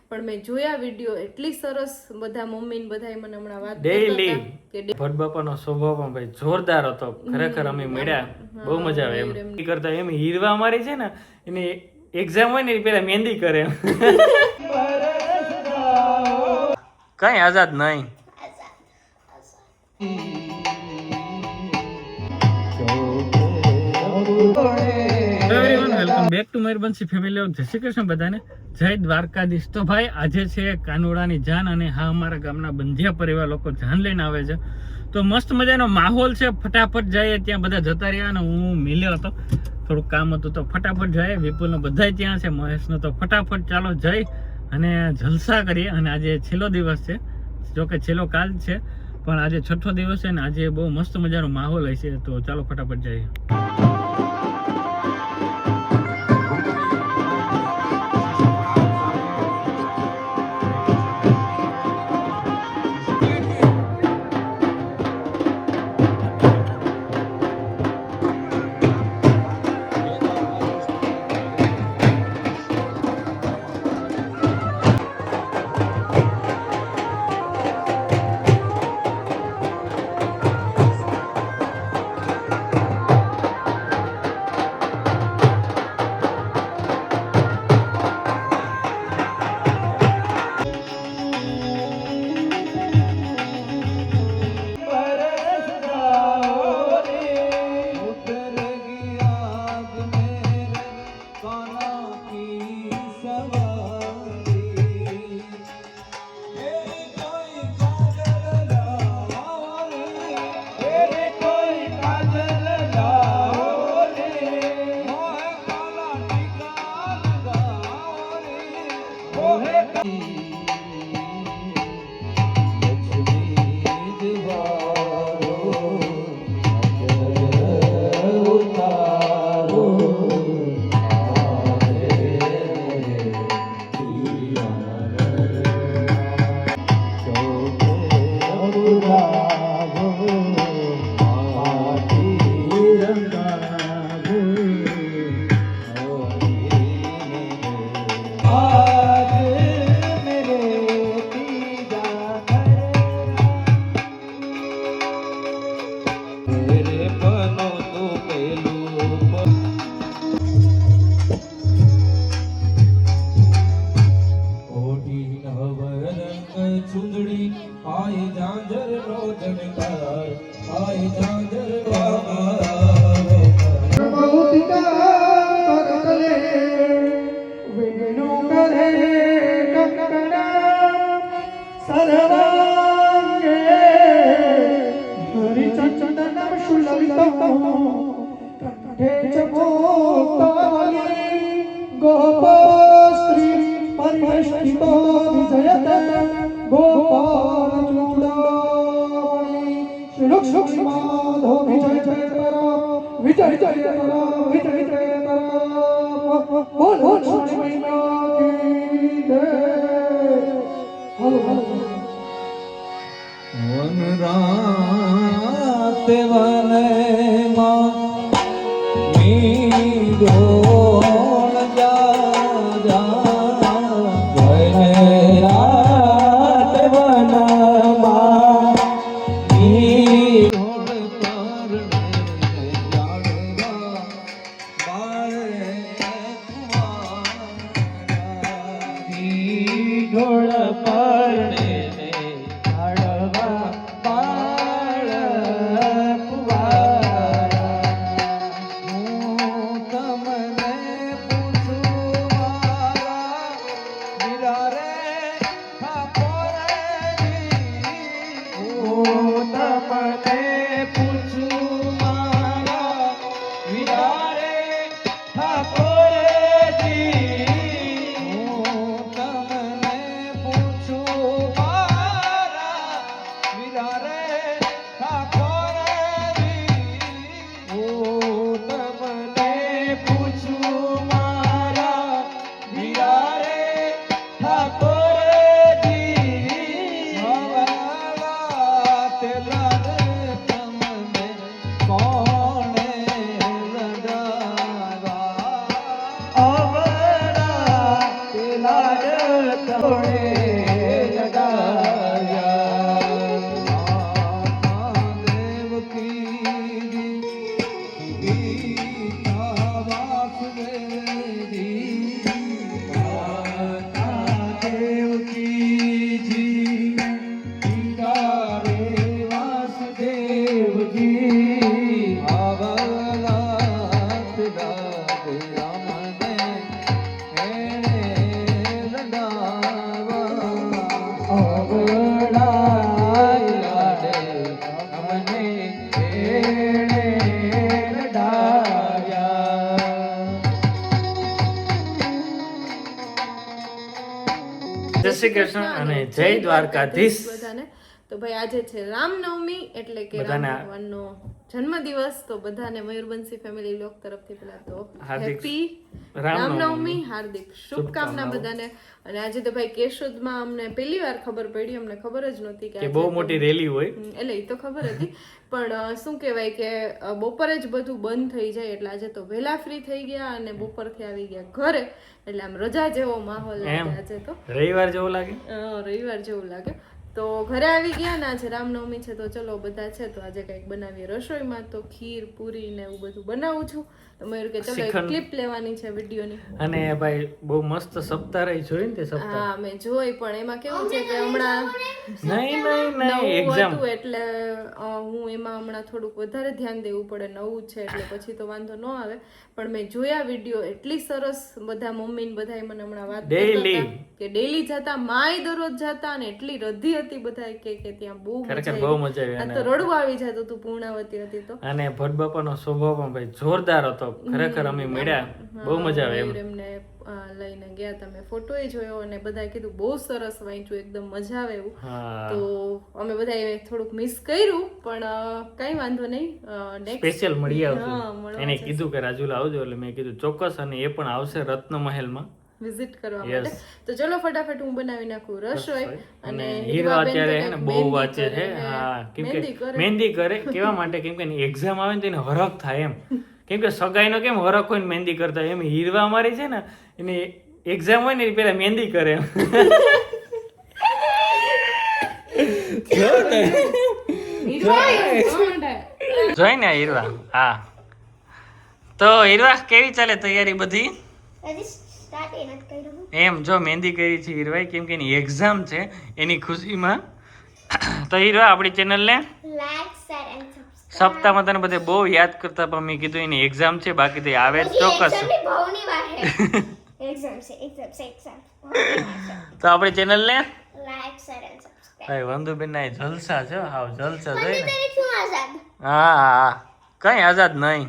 પણ મેં જોયા વિડીયો એટલી સરસ બધા મમ્મી ને બધા મને હમણાં વાત ડેઈલી ભટ્ટ બાપાનો સ્વભાવ પણ ભાઈ જોરદાર હતો ખરેખર. અમે મળ્યા બહુ મજા આવે એમ કરતા એમ હીરવા મારી છે ને એની એક્ઝામ હોય ને પેલા મહેંદી કરે એમ. કઈ આઝાદ નહીં. Welcome back to Mayurbhanshi family of. જય શ્રી કૃષ્ણ બધાને, જય દ્વારકાધીશ. તો ભાઈ આજે છે કાનુડાની જાન અને હા અમારા ગામના બંધિયા પરિવાર લોકો જાન લઈને આવે છે. તો મસ્ત મજાનો માહોલ છે. ફટાફટ જઈએ, ત્યાં બધા જતા રહ્યા અને હું મિલ્યો હતો, થોડુંક કામ હતું તો ફટાફટ જાય. વિપુલનો બધા ત્યાં છે, મહેશનો તો ફટાફટ ચાલો જઈ અને જલસા કરીએ. અને આજે છેલ્લો દિવસ છે, જોકે છેલ્લો કાલ છે પણ આજે છઠ્ઠો દિવસ છે ને આજે બહુ મસ્ત મજાનો માહોલ હશે. તો ચાલો ફટાફટ જઈએ. જય શ્રી કૃષ્ણ અને જય દ્વારકાધીશ બધાને. તો ભાઈ આજે છે રામનવમી એટલે કે રામ બધાને ભગવાનનો જન્મદિવસ. તો બધાને મયુરબંશી ફેમિલી લોક તરફથી પેલા તો હાર્દિક હેપી રામનવમી, હાર્દિક શુભકામના બધાને. અને આજે તો ભાઈ કેશોદમાં અમને પહેલી વાર ખબર પડી, અમને ખબર જ નહોતી કે બહુ મોટી રેલી હોય. એટલે એ તો ખબર હતી પણ શું કહેવાય કે બપોરે જ બધું બંધ થઈ જાય એટલે આજે તો વહેલા ફ્રી થઈ ગયા અને બપોરથી આવી ગયા ઘરે એટલે આમ રજા જેવો માહોલ લાગે આજે તો. રવિવાર જેવો લાગે. રવિવાર જેવું લાગે. તો ઘરે આવી ગયા ને આજે રામનવમી છે તો ચલો બધા છે તો આજે કંઈક બનાવીએ રસોઈમાં. તો ખીર પૂરી ને એવું બધું બનાવું છું. તો મયુર કે ચલો એક ક્લિપ લેવાની છે વિડીયોની. અને ભાઈ બહુ મસ્ત સપ્તાહ રહી જોઈ ને તે સપ્તાહ. હા મેં જોઈ પણ એમાં કેવું છે કે હમણાં નહીં એક્ઝામ હતું એટલે હું એમાં હમણાં થોડુંક વધારે ધ્યાન દેવું પડે, નવું છે એટલે પછી તો વાંધો ન આવે. પણ મેં જોયા વિડીયો એટલી સરસ, બધા મમ્મી ને બધા મને હમણાં વાત કરતા કે ડેલી જતા, માય દરરોજ જતા અને એટલી રધી હતી બધા કે ત્યાં બહુ મજા આવી. તો રડવું આવી જતું તું પૂર્ણાવતી હતી તો. અને ભટ્ટ બાપાનો સ્વભાવ પણ ભાઈ જોરદાર હતો ખરેખર. અમે મળ્યા બહુ મજા આવે એમને લઈને ગયા તમે ફોટો જોયો અને બધા કીધું બહુ સરસ વાંચ્યું, એકદમ મજા આવે એવું. તો અમે બધા થોડુંક મિસ કર્યું પણ કઈ વાંધો નહીં, સ્પેશિયલ મળી આવશું. એને કીધું કે રાજુલા આવજો એટલે મેં કીધું ચોક્કસ. અને એ પણ આવશે રત્નમહેલમાં વિઝિટ કરવા માટે. તો ચલો ફટાફટ હું બનાવી નાખું રસોઈ. અને હીરો અત્યારે હે ને બહુ વાંચે છે. હા કેમ કે મહેંદી કરે કેવા માટે, કેમ કે એક્ઝામ આવે ને તો એને હરખ થાય એમ. કેમ કે સગાઈનો કેમ હરખ હોય ને મહેંદી કરતા એમ હીરવા મારી છે ને એની એક્ઝામ હોય ને પેલા મહેંદી કરે એમ. જોઈ ને હીરવા. હા તો હીરવા કેવી ચાલે તૈયારી બધી? એમ જો મહેંદી કરી છે હીરવાઈ કેમ કે એની એક્ઝામ છે એની ખુશીમાં. તો હીરવા આપણી ચેનલને સપ્તાહમાં તને બધે બહુ યાદ કરતા પણ મેં કીધું એની એક્ઝામ છે બાકી તો આવે ચોક્કસ. તો આપણી ચેનલને વંદુબેન ના જલસા છે. હાવ જલસા જોઈ ને. હા કઈ આઝાદ નહીં.